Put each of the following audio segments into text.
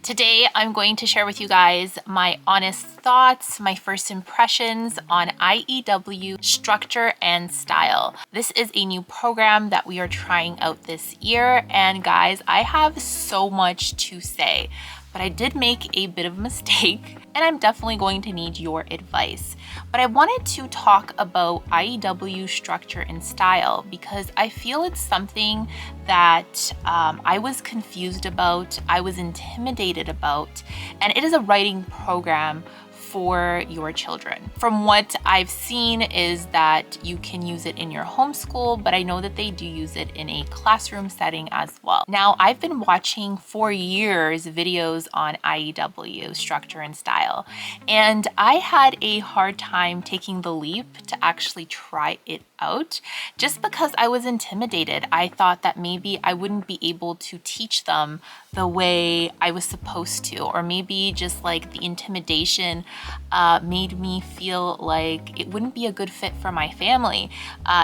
Today, I'm going to share with you guys my honest thoughts, my first impressions on IEW structure and style. This is a new program that we are trying out this year, and guys, I have so much to say, but I did make a bit of a mistake, and I'm definitely going to need your advice. But I wanted to talk about IEW structure and style because I feel it's something that I was confused about, I was intimidated about, and it is a writing program for your children. From what I've seen is that you can use it in your homeschool, but I know that they do use it in a classroom setting as well. Now, I've been watching for years videos on IEW structure and style, and I had a hard time taking the leap to actually try it out just because I was intimidated. I thought that maybe I wouldn't be able to teach them the way I was supposed to, or maybe just like the intimidation made me feel like it wouldn't be a good fit for my family.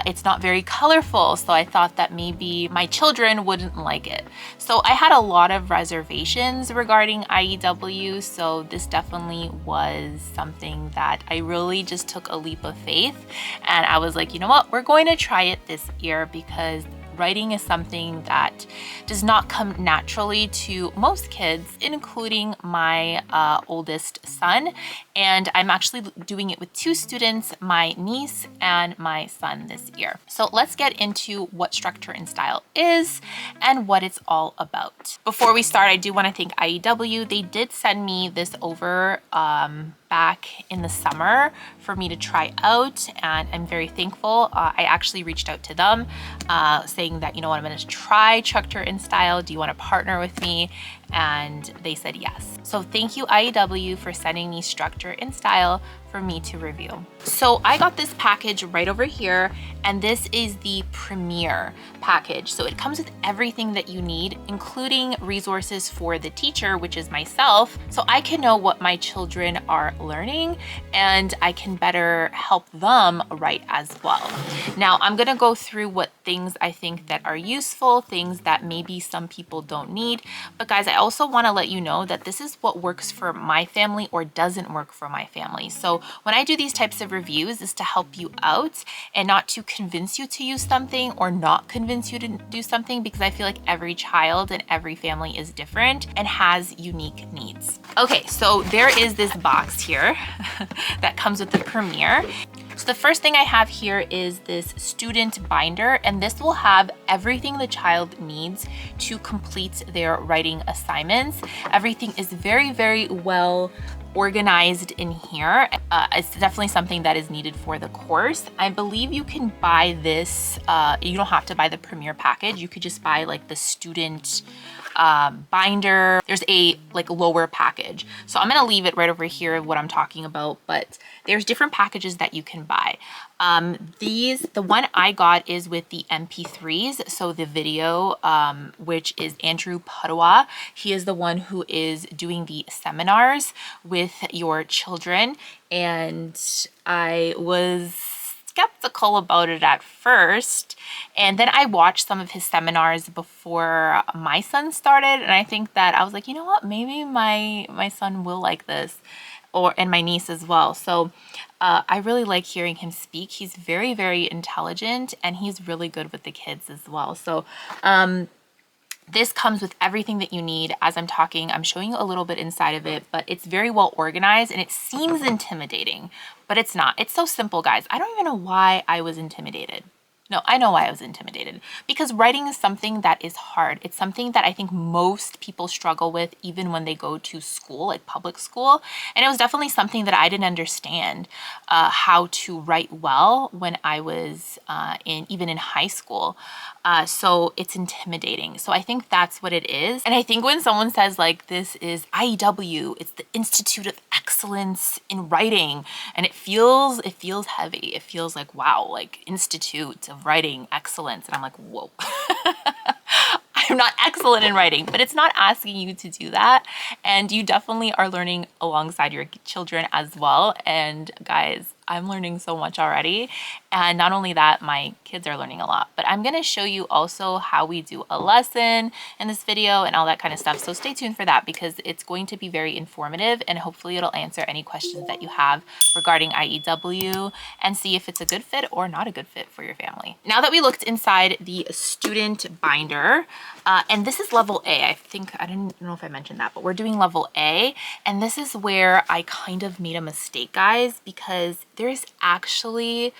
It's not very colorful, so I thought that maybe my children wouldn't like it. So I had a lot of reservations regarding IEW, so this definitely was something that I really just took a leap of faith, and I was like, you know what, we're going to try it this year because writing is something that does not come naturally to most kids, including my oldest son. And I'm actually doing it with two students, my niece and my son this year. So let's get into what structure and style is and what it's all about. Before we start, I do want to thank IEW. They did send me this over back in the summer for me to try out, and I'm very thankful. I actually reached out to them saying that, you know what, I'm going to try structure and style. Do you want to partner with me? And they said yes. So thank you, IEW, for sending me structure and style for me to review. So I got this package right over here, and this is the Premier package. So it comes with everything that you need, including resources for the teacher, which is myself, so I can know what my children are learning and I can better help them write as well. Now, I'm gonna go through what things I think that are useful, things that maybe some people don't need, but guys, I also wanna let you know that this is what works for my family or doesn't work for my family. So when I do these types of reviews, is to help you out and not to convince you to use something or not convince you to do something, because I feel like every child and every family is different and has unique needs. Okay, so there is this box here that comes with the Premier. So the first thing I have here is this student binder, and this will have everything the child needs to complete their writing assignments. Everything is very, very well organized in here. It's definitely something that is needed for the course. I believe you can buy this, you don't have to buy the Premier package. You could just buy like the student binder. There's a like lower package. So I'm gonna leave it right over here what I'm talking about, but there's different packages that you can buy. The one I got is with the MP3s, so the video, which is Andrew Pudewa. He is the one who is doing the seminars with your children, and I was skeptical about it at first, and then I watched some of his seminars before my son started, and I think that I was like, you know what, maybe my son will like this, and my niece as well. So I really like hearing him speak. He's very, very intelligent, and he's really good with the kids as well. So this comes with everything that you need. As I'm talking, I'm showing you a little bit inside of it, but it's very well organized, and it seems intimidating, but it's not. It's so simple, guys. I don't even know why I was intimidated. No, I know why I was intimidated, because writing is something that is hard. It's something that I think most people struggle with even when they go to school, like public school. And it was definitely something that I didn't understand how to write well when I was even in high school. So it's intimidating. So I think that's what it is. And I think when someone says like, this is IEW, it's the Institute of Excellence in Writing, and it feels heavy. It feels like, wow, like Institute of Writing Excellence. And I'm like, whoa. I'm not excellent in writing, but it's not asking you to do that. And you definitely are learning alongside your children as well. And guys, I'm learning so much already. And not only that, my kids are learning a lot. But I'm going to show you also how we do a lesson in this video and all that kind of stuff. So stay tuned for that because it's going to be very informative and hopefully it'll answer any questions that you have regarding IEW and see if it's a good fit or not a good fit for your family. Now that we looked inside the student binder, and this is level A. I think, I didn't know if I mentioned that, but we're doing level A. And this is where I kind of made a mistake, guys, because there's actually,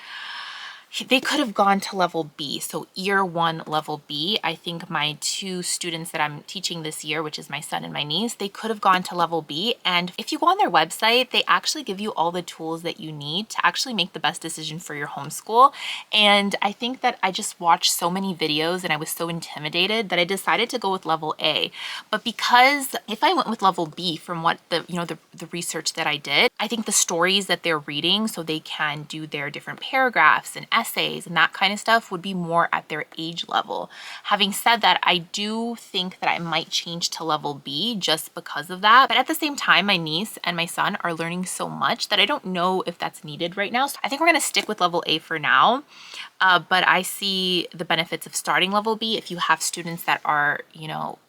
they could have gone to level B. So year 1 level B. I think my 2 students that I'm teaching this year, which is my son and my niece, they could have gone to level B. And if you go on their website, they actually give you all the tools that you need to actually make the best decision for your homeschool. And I think that I just watched so many videos and I was so intimidated that I decided to go with level A. But because if I went with level B from what the research that I did, I think the stories that they're reading so they can do their different paragraphs and essays and that kind of stuff would be more at their age level. Having said that, I do think that I might change to level B just because of that. But at the same time, my niece and my son are learning so much that I don't know if that's needed right now. So I think we're going to stick with level A for now. But I see the benefits of starting level B if you have students that are,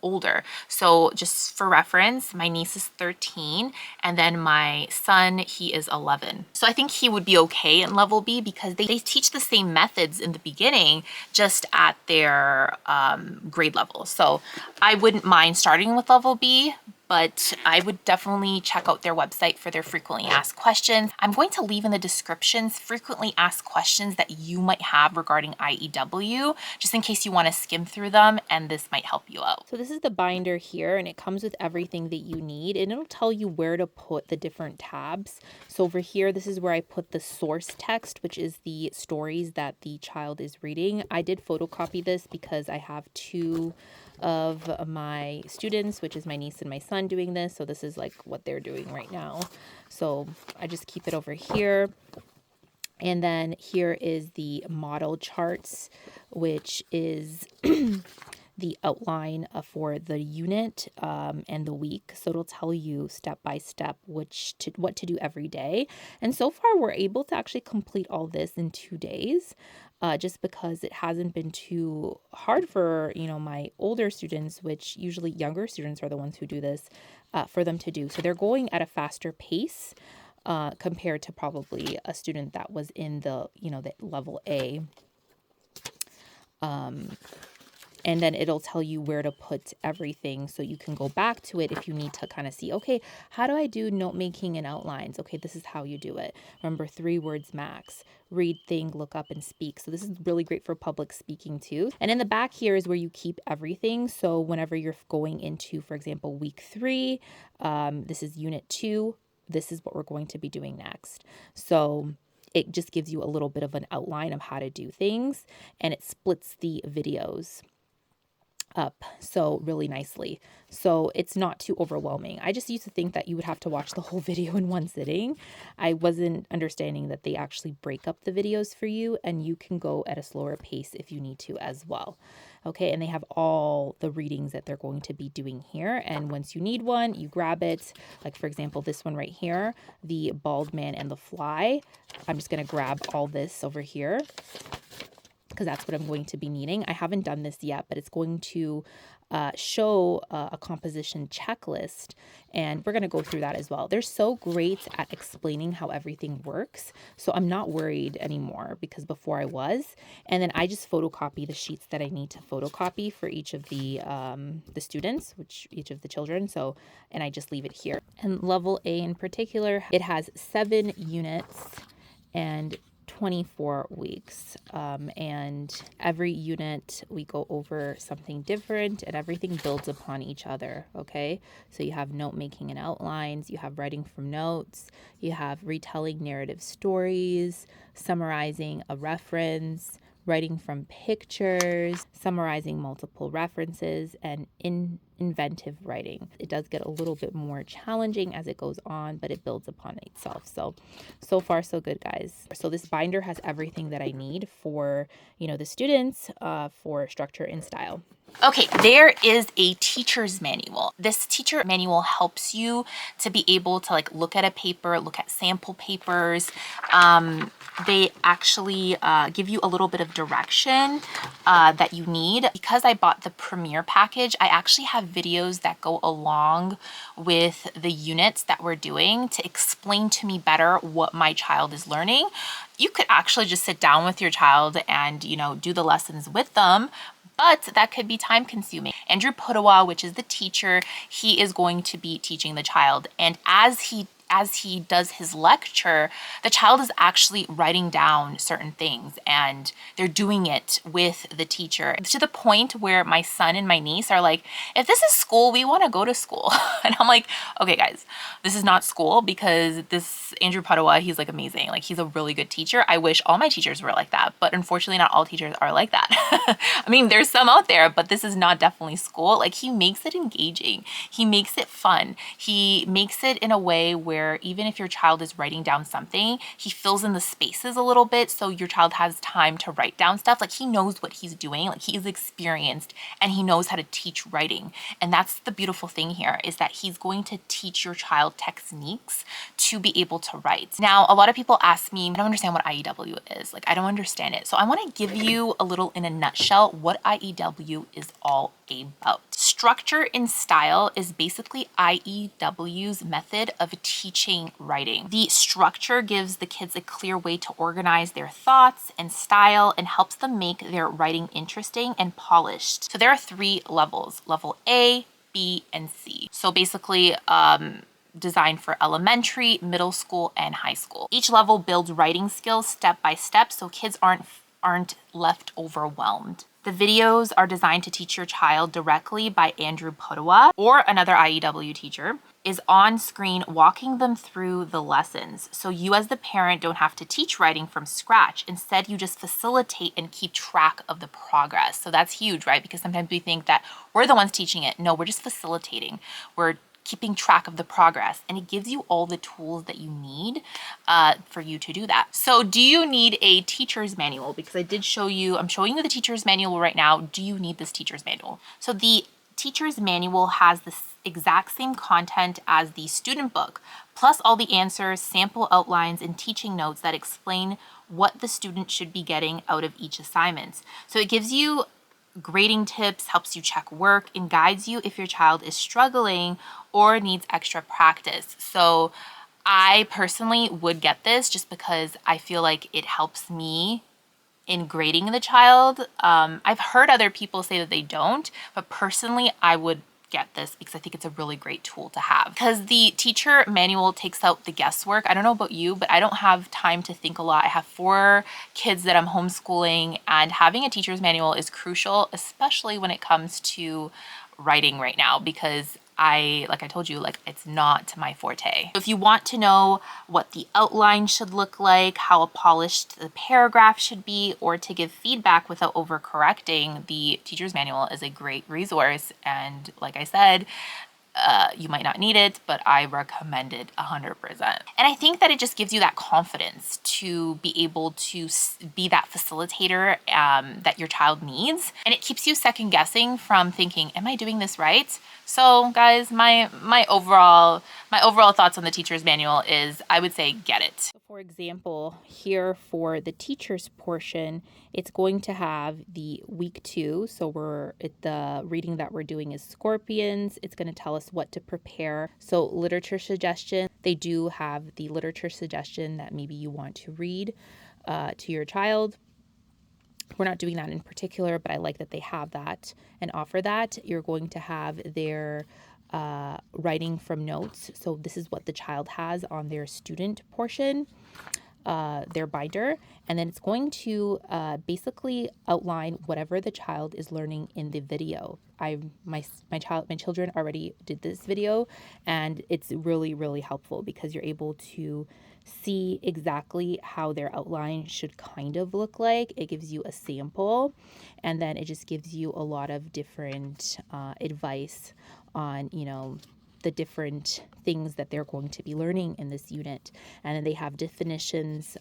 older. So just for reference, my niece is 13 and then my son, he is 11. So I think he would be okay in level B because they teach the same methods in the beginning, just at their grade level. So I wouldn't mind starting with level B, but I would definitely check out their website for their frequently asked questions. I'm going to leave in the descriptions frequently asked questions that you might have regarding IEW, just in case you want to skim through them, and this might help you out. So this is the binder here, and it comes with everything that you need, and it'll tell you where to put the different tabs. So over here, this is where I put the source text, which is the stories that the child is reading. I did photocopy this because I have 2 of my students, which is my niece and my son, doing this. So this is like what they're doing right now. So I just keep it over here. And then here is the model charts, which is the outline for the unit and the week. So it'll tell you step by step what to do every day. And so far we're able to actually complete all this in 2 days. Just because it hasn't been too hard for, my older students, which usually younger students are the ones who do this, for them to do. So they're going at a faster pace compared to probably a student that was in the level A. And then it'll tell you where to put everything so you can go back to it if you need to kind of see, okay, how do I do note making and outlines? Okay, this is how you do it. Remember, 3 words max. Read, think, look up, and speak. So this is really great for public speaking too. And in the back here is where you keep everything. So whenever you're going into, for example, week 3, this is unit 2. This is what we're going to be doing next. So it just gives you a little bit of an outline of how to do things, and it splits the videos up so really nicely. So it's not too overwhelming. I just used to think that you would have to watch the whole video in one sitting. I wasn't understanding that they actually break up the videos for you and you can go at a slower pace if you need to as well. Okay, and they have all the readings that they're going to be doing here. And once you need one, you grab it. Like for example, this one right here, the bald man and the fly. I'm just going to grab all this over here, because that's what I'm going to be needing. I haven't done this yet, but it's going to show a composition checklist, and we're going to go through that as well. They're so great at explaining how everything works, so I'm not worried anymore, because before I was. And then I just photocopy the sheets that I need to photocopy for each of the students, each of the children. So, and I just leave it here. And level A in particular, it has 7 units and 24 weeks. And every unit we go over something different and everything builds upon each other. Okay. So you have note making and outlines, you have writing from notes, you have retelling narrative stories, summarizing a reference, writing from pictures, summarizing multiple references, and inventive writing. It does get a little bit more challenging as it goes on, but it builds upon itself. So far so good, guys. So this binder has everything that I need for, the students for structure and style. Okay, there is a teacher's manual. This teacher manual helps you to be able to like look at a paper, look at sample papers. They actually give you a little bit of direction that you need. Because I bought the Premier package, I actually have videos that go along with the units that we're doing to explain to me better what my child is learning. You could actually just sit down with your child and, you know, do the lessons with them, but that could be time consuming. Andrew Pudewa, which is the teacher, he is going to be teaching the child. And as he does his lecture, the child is actually writing down certain things and they're doing it with the teacher, to the point where my son and my niece are like, if this is school, we want to go to school. And I'm like, okay guys, this is not school, because this Andrew Pudewa, he's like amazing. Like, he's a really good teacher. I wish all my teachers were like that, but unfortunately not all teachers are like that. I mean, there's some out there, but this is not definitely school. Like, he makes it engaging. He makes it fun. He makes it in a way where even if your child is writing down something, he fills in the spaces a little bit so your child has time to write down stuff. Like, he knows what he's doing. Like, he is experienced and he knows how to teach writing. And that's the beautiful thing here, is that he's going to teach your child techniques to be able to write. Now, a lot of people ask me, I don't understand what IEW is. Like, I don't understand it. So I want to give you a little in a nutshell what IEW is all about. Structure and style is basically IEW's method of teaching writing. The structure gives the kids a clear way to organize their thoughts and style, and helps them make their writing interesting and polished. So there are 3 levels: level A, B, and C. So basically, designed for elementary, middle school, and high school. Each level builds writing skills step by step, so kids aren't left overwhelmed. The videos are designed to teach your child directly by Andrew Pudewa, or another IEW teacher is on screen walking them through the lessons. So you as the parent don't have to teach writing from scratch. Instead, you just facilitate and keep track of the progress. So that's huge, right? Because sometimes we think that we're the ones teaching it. No, we're just facilitating. We're keeping track of the progress, and it gives you all the tools that you need for you to do that. So do you need a teacher's manual? Because I did show you, I'm showing you the teacher's manual right now. Do you need this teacher's manual? So the teacher's manual has the exact same content as the student book, plus all the answers, sample outlines, and teaching notes that explain what the student should be getting out of each assignment. So it gives you grading tips, helps you check work, and guides you if your child is struggling or needs extra practice. So I personally would get this just because I feel like it helps me in grading the child. I've heard other people say that they don't, but personally I would get this because I think it's a really great tool to have. Because the teacher manual takes out the guesswork. I don't know about you, but I don't have time to think a lot. I have 4 kids that I'm homeschooling, and having a teacher's manual is crucial, especially when it comes to writing right now, because like I told you, like, it's not my forte. If you want to know what the outline should look like, how polished the paragraph should be, or to give feedback without overcorrecting, the teacher's manual is a great resource. And like I said, you might not need it, but I recommend it 100%. And I think that it just gives you that confidence to be able to be that facilitator that your child needs. And it keeps you second guessing from thinking, am I doing this right? So guys, my overall thoughts on the teacher's manual is, I would say get it. For example, here for the teacher's portion, it's going to have the week 2. So the reading that we're doing is Scorpions. It's going to tell us what to prepare. So literature suggestion, they do have the literature suggestion that maybe you want to read to your child. We're not doing that in particular, but I like that they have that and offer that. You're going to have their writing from notes. So this is what the child has on their student portion, their binder. And then it's going to basically outline whatever the child is learning in the video. My children already did this video, and it's really, really helpful because you're able to see exactly how their outline should kind of look like. It gives you a sample, and then it just gives you a lot of different advice on, the different things that they're going to be learning in this unit. And then they have definitions,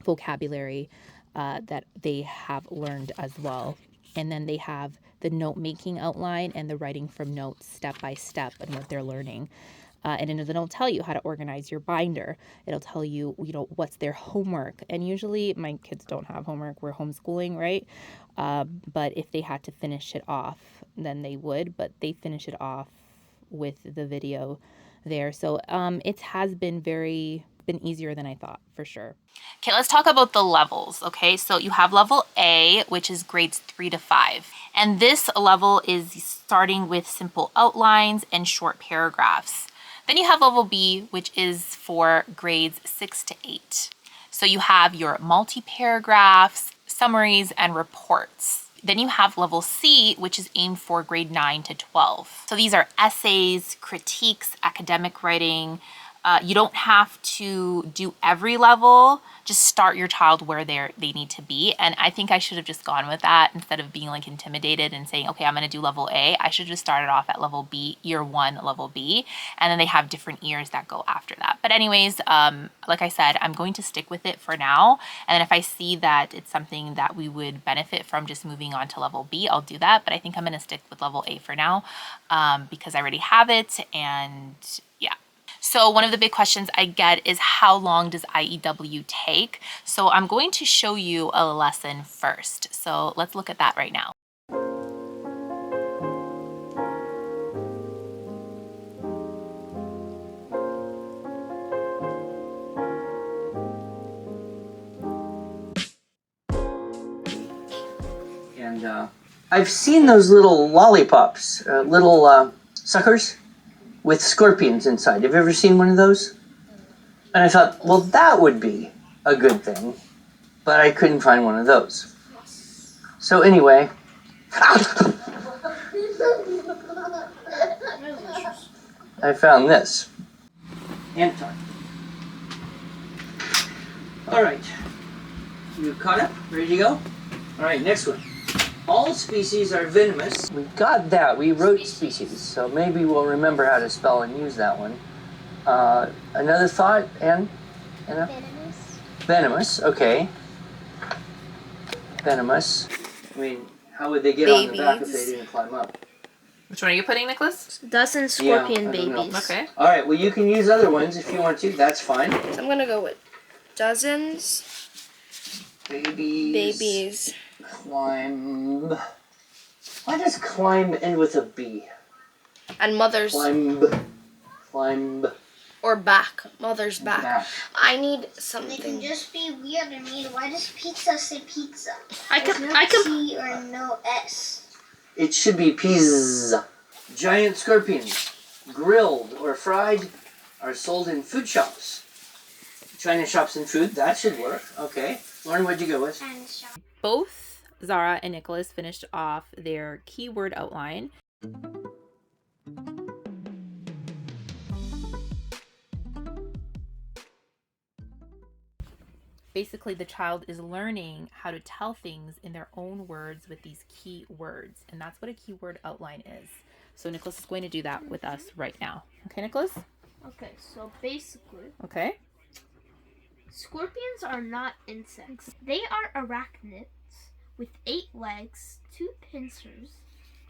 vocabulary that they have learned as well. And then they have the note making outline and the writing from notes step by step and what they're learning. And then it'll tell you how to organize your binder. It'll tell you, what's their homework. And usually my kids don't have homework. We're homeschooling, right? But if they had to finish it off, then they would. But they finish it off with the video there. So it has been easier than I thought, for sure. Okay, let's talk about the levels, okay? So you have level A, which is grades 3 to 5. And this level is starting with simple outlines and short paragraphs. Then you have level B, which is for grades 6 to 8. So you have your multi-paragraphs, summaries, and reports. Then you have level C, which is aimed for grade 9 to 12. So these are essays, critiques, academic writing. You don't have to do every level. Just start your child where they need to be. And I think I should have just gone with that instead of being like intimidated and saying, okay, I'm going to do level A. I should have just started off at level B, year 1, level B. And then they have different years that go after that. But anyways, like I said, I'm going to stick with it for now. And then if I see that it's something that we would benefit from just moving on to level B, I'll do that. But I think I'm going to stick with level A for now because I already have it. And yeah. So one of the big questions I get is how long does IEW take? So I'm going to show you a lesson first. So let's look at that right now. And I've seen those little lollipops, little suckers with scorpions inside. Have you ever seen one of those? And I thought, well, that would be a good thing, but I couldn't find one of those. So anyway, I found this. Anton. All right, you caught up? Ready to go? All right, next one. All species are venomous. We got that. We wrote species, so maybe we'll remember how to spell and use that one. Another thought, Anna? Venomous. Venomous, okay. Venomous. I mean, how would they get on the back if they didn't climb up? Which one are you putting, Nicholas? Dozen scorpion babies. Okay. All right, well, you can use other ones if you want to. That's fine. So I'm going to go with dozens. Babies. Climb. Why does climb end with a B? And mothers. Climb. Or back. Mother's back. I need something. It can just be weird. I mean, why does pizza say pizza? I There's no T or no S. It should be pizza. Giant scorpions, grilled or fried, are sold in food shops. China shops and food, that should work. Okay. Lauren, what'd you go with? Both Zara and Nicholas finished off their keyword outline. Basically, the child is learning how to tell things in their own words with these key words. And that's what a keyword outline is. So Nicholas is going to do that with us right now. Okay, Nicholas? Okay, so basically, Okay. scorpions are not insects. They are arachnids with 8 legs, 2 pincers,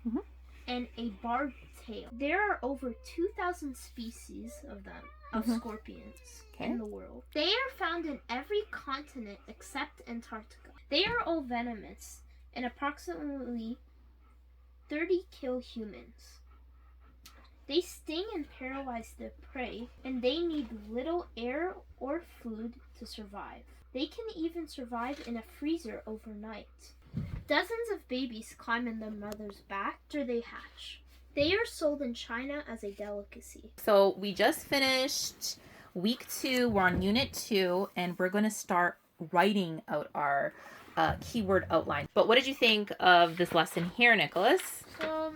Mhm. and a barbed tail. There are over 2,000 species of them, of scorpions, in the world. They are found in every continent except Antarctica. They are all venomous, and approximately 30 kill humans. They sting and paralyze their prey, and they need little air or food to survive. They can even survive in a freezer overnight. Dozens of babies climb in their mother's back after they hatch. They are sold in China as a delicacy. So we just finished week 2. We're on unit 2, and we're going to start writing out our keyword outline. But what did you think of this lesson here, Nicholas? So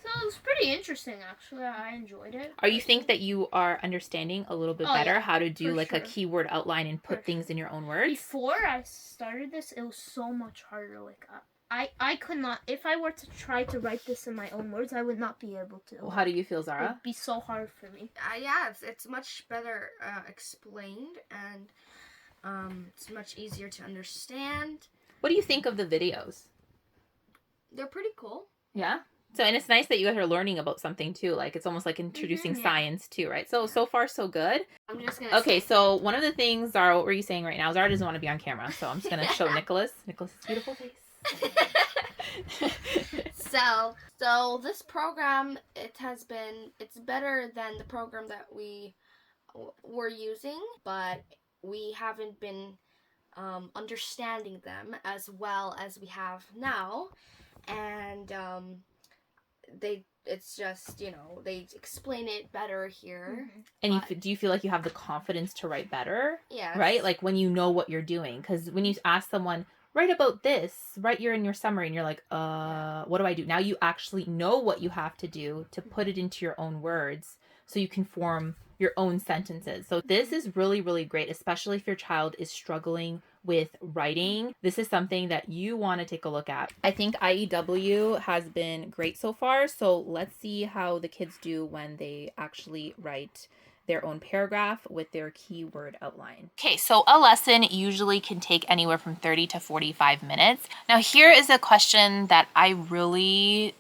it was pretty interesting, actually. I enjoyed it. Are you think that you are understanding a little bit better yeah, how to do like a sure. keyword outline and put For things in your own words? Before I started this, it was so much harder. Like, I could not, if I were to try to write this in my own words, I would not be able to. Well, how do you feel, It Zara? would be so hard for me. Yeah, it's much better explained, and it's much easier to understand. What do you think of the videos? they're pretty cool. Yeah. So, and it's nice that you guys are learning about something too. Like, it's almost like introducing science too, right? So far, so good. I'm just gonna Okay, so one of the things, Zara, what were you saying right now? Zara doesn't want to be on camera, so I'm just going to show Nicholas. Nicholas's beautiful face. So this program, it's better than the program that we were using, but we haven't been understanding them as well as we have now, and it's just, they explain it better here. And do you feel like you have the confidence to write better? Yes. Right? Like when you know what you're doing. Because when you ask someone, write about this, write in your summary, and you're like, what do I do? Now you actually know what you have to do to put it into your own words so you can form your own sentences. So this is really, really great, especially if your child is struggling with writing. This is something that you want to take a look at. I think IEW has been great so far. So let's see how the kids do when they actually write their own paragraph with their keyword outline. Okay, so a lesson usually can take anywhere from 30 to 45 minutes. Now here is a question that I really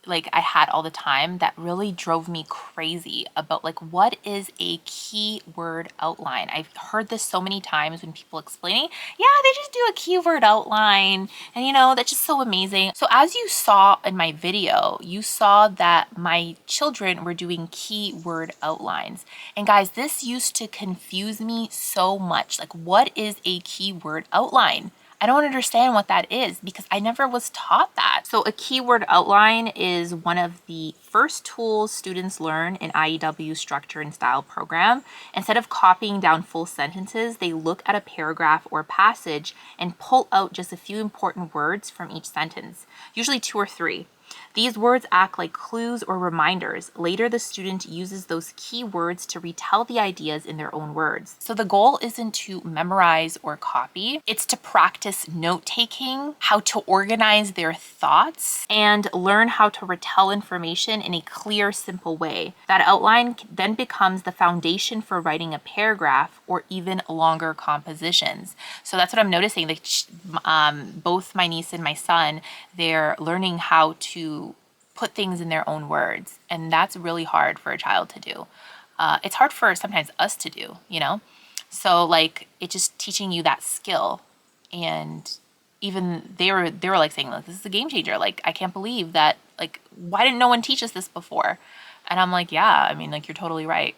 I had all the time that really drove me crazy about what is a keyword outline. I've heard this so many times when people explaining, yeah, they just do a keyword outline and that's just so amazing. So as you saw in my video, you saw that my children were doing keyword outlines. And guys, this used to confuse me so much. What is a keyword outline? I don't understand what that is because I never was taught that. So a keyword outline is one of the first tools students learn in IEW structure and style program. Instead of copying down full sentences, they look at a paragraph or passage and pull out just a few important words from each sentence, usually 2 or 3. These words act like clues or reminders. Later, the student uses those key words to retell the ideas in their own words. So the goal isn't to memorize or copy. It's to practice note-taking, how to organize their thoughts, and learn how to retell information in a clear, simple way. That outline then becomes the foundation for writing a paragraph or even longer compositions. So that's what I'm noticing. Both my niece and my son, they're learning how to put things in their own words. And that's really hard for a child to do. It's hard for sometimes us to do, So it's just teaching you that skill. And even they were saying, this is a game changer. I can't believe that, why didn't no one teach us this before? And I'm like, yeah, I mean, you're totally right.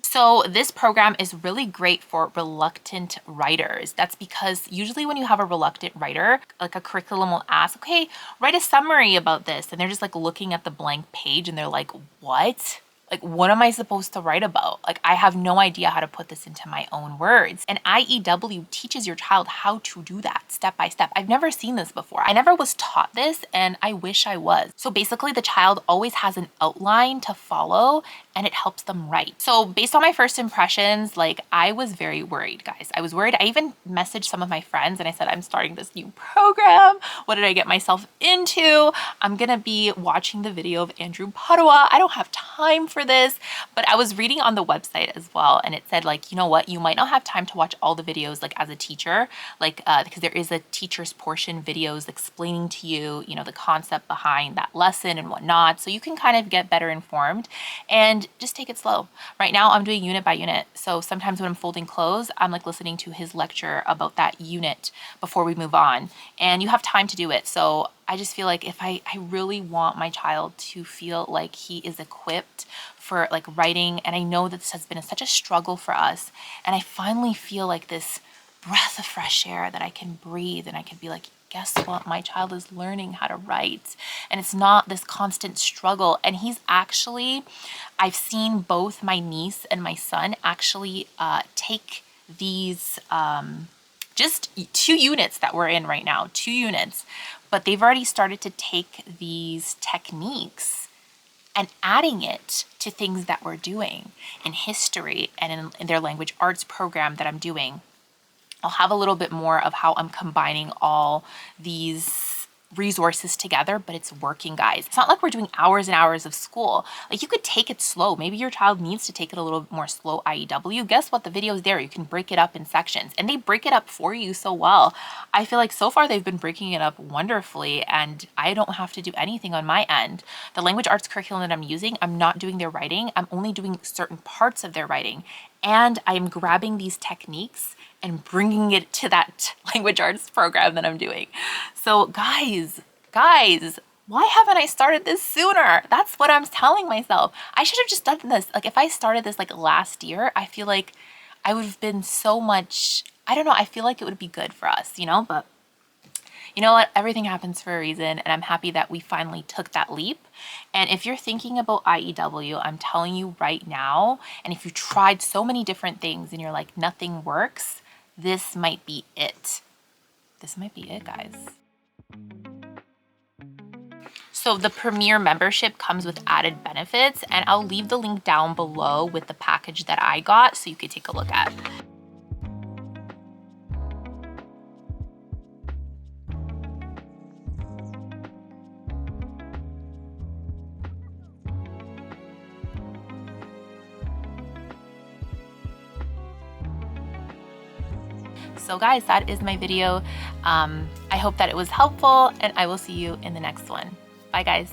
So this program is really great for reluctant writers. That's because usually when you have a reluctant writer, a curriculum will ask, okay, write a summary about this. And they're just looking at the blank page and they're like, what? What am I supposed to write about? I have no idea how to put this into my own words. And IEW teaches your child how to do that step by step. I've never seen this before. I never was taught this and I wish I was. So basically the child always has an outline to follow and it helps them write. So based on my first impressions, I was very worried, guys. I was worried. I even messaged some of my friends and I said, I'm starting this new program. What did I get myself into? I'm gonna be watching the video of Andrew Pudewa. I don't have time for this, but I was reading on the website as well, and it said you know what, you might not have time to watch all the videos as a teacher, because there is a teacher's portion videos explaining to you, the concept behind that lesson and whatnot, so you can kind of get better informed and just take it slow. Right now I'm doing unit by unit, so sometimes when I'm folding clothes, I'm listening to his lecture about that unit before we move on, and you have time to do it. So I just feel if I really want my child to feel like he is equipped for writing, and I know that this has been such a struggle for us, and I finally feel this breath of fresh air that I can breathe and I can be guess what, my child is learning how to write, and it's not this constant struggle. And I've seen both my niece and my son actually take these just 2 units that we're in right now, 2 units, but they've already started to take these techniques and adding it to things that we're doing in history and in their language arts program that I'm doing. I'll have a little bit more of how I'm combining all these resources together, but it's working, guys. It's not like we're doing hours and hours of school. Like, you could take it slow. Maybe your child needs to take it a little more slow IEW. Guess what? The video is there. You can break it up in sections, and they break it up for you so well. I feel like so far they've been breaking it up wonderfully, and I don't have to do anything on my end. The language arts curriculum that I'm using, I'm not doing their writing. I'm only doing certain parts of their writing, and I'm grabbing these techniques and bringing it to that language arts program that I'm doing. So guys, why haven't I started this sooner? That's what I'm telling myself. I should have just done this. Like, if I started this like last year, I feel like I would have been so much, I don't know, I feel like it would be good for us, you know? But you know what? Everything happens for a reason, and I'm happy that we finally took that leap. And if you're thinking about IEW, I'm telling you right now, and if you tried so many different things and you're like, nothing works, this might be it. This might be it, guys. So the Premier membership comes with added benefits, and I'll leave the link down below with the package that I got so you could take a look at. So guys, that is my video. I hope that it was helpful, and I will see you in the next one. Bye guys.